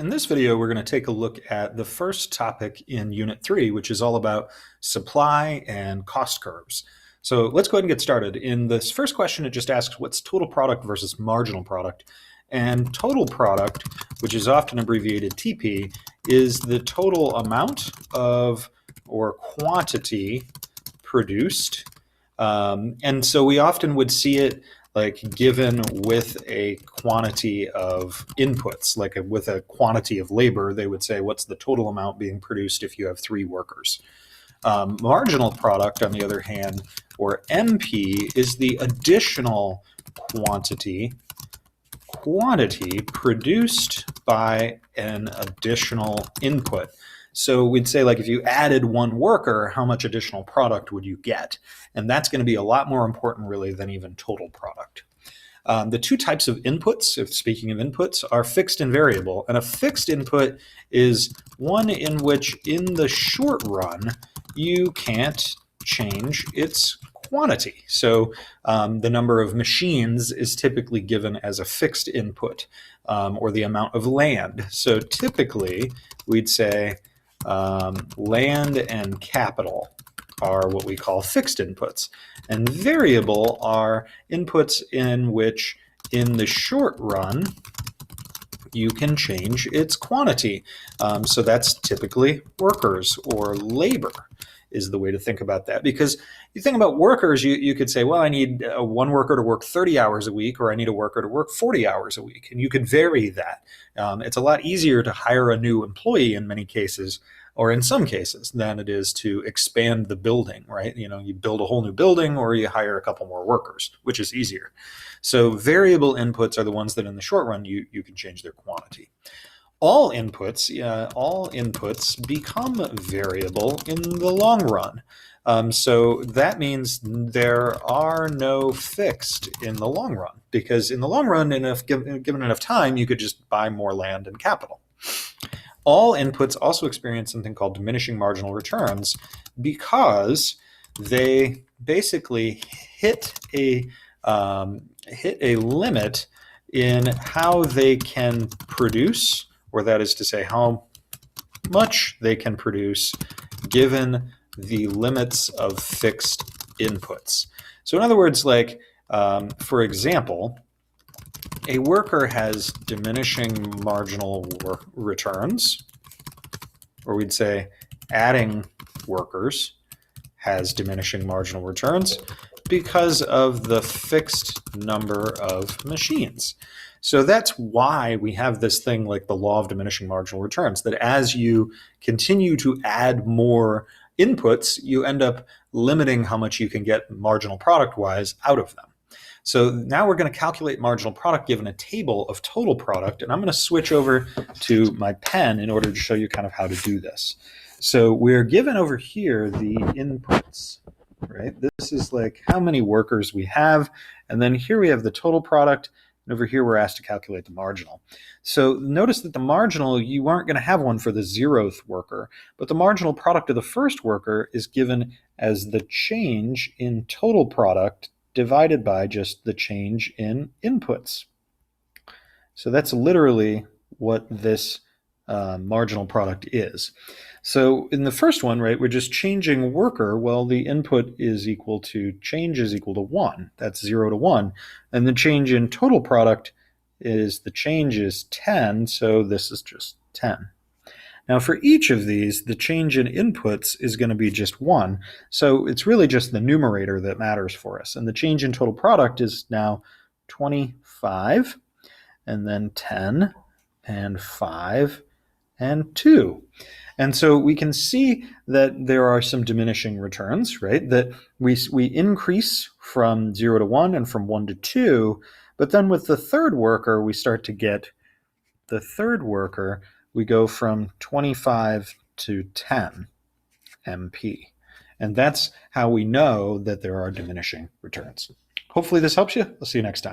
in this video, we're going to take a look at the first topic in Unit 3, which is all about supply and cost curves. So let's go ahead and get started. In this first question, it just asks what's total product versus marginal product. And total product, which is often abbreviated TP, is the total amount of or quantity produced. And so we often would see it like given with a quantity of inputs, like with a quantity of labor, they would say, what's the total amount being produced if you have 3 workers? Marginal product, on the other hand, or MP, is the additional quantity produced by an additional input. So we'd say, like, if you added 1 worker, how much additional product would you get? And that's going to be a lot more important, really, than even total product. The 2 types of inputs, if speaking of inputs, are fixed and variable. And a fixed input is one in which, in the short run, you can't change its quantity. So the number of machines is typically given as a fixed input, or the amount of land. So typically, we'd say land and capital are what we call fixed inputs. And variable are inputs in which, in the short run, you can change its quantity. So that's typically workers or labor is the way to think about that. Because you think about workers, you could say, well, I need 1 worker to work 30 hours a week, or I need a worker to work 40 hours a week. And you could vary that. It's a lot easier to hire a new employee in many cases, or in some cases, than it is to expand the building, right? You know, you build a whole new building or you hire a couple more workers, which is easier. So variable inputs are the ones that in the short run, you can change their quantity. All inputs become variable in the long run. So that means there are no fixed in the long run, because in the long run, given enough time, you could just buy more land and capital. All inputs also experience something called diminishing marginal returns, because they basically hit a limit in how they can produce, or that is to say, how much they can produce given the limits of fixed inputs. So in other words, like, for example, a worker has diminishing marginal returns, or we'd say adding workers has diminishing marginal returns because of the fixed number of machines. So that's why we have this thing like the law of diminishing marginal returns, that as you continue to add more inputs, you end up limiting how much you can get marginal product-wise out of them. So now we're going to calculate marginal product given a table of total product, and I'm going to switch over to my pen in order to show you kind of how to do this. So we're given over here the inputs, right? This is like how many workers we have, and then here we have the total product, and over here we're asked to calculate the marginal. So notice that the marginal, you aren't going to have one for the 0th worker, but the marginal product of the first worker is given as the change in total product divided by just the change in inputs. So that's literally what this marginal product is. So in the first one, right, we're just changing worker. Well, the input is equal to change is equal to 1. That's 0 to 1. And the change in total product is the change is 10. So this is just 10. Now for each of these, the change in inputs is going to be just 1. So it's really just the numerator that matters for us. And the change in total product is now 25, and then 10, and 5, and 2. And so we can see that there are some diminishing returns, right? That we increase from 0 to 1 and from 1 to 2. But then with the third worker, we start to get the third worker, we go from 25 to 10 MP. And that's how we know that there are diminishing returns. Hopefully this helps you. I'll see you next time.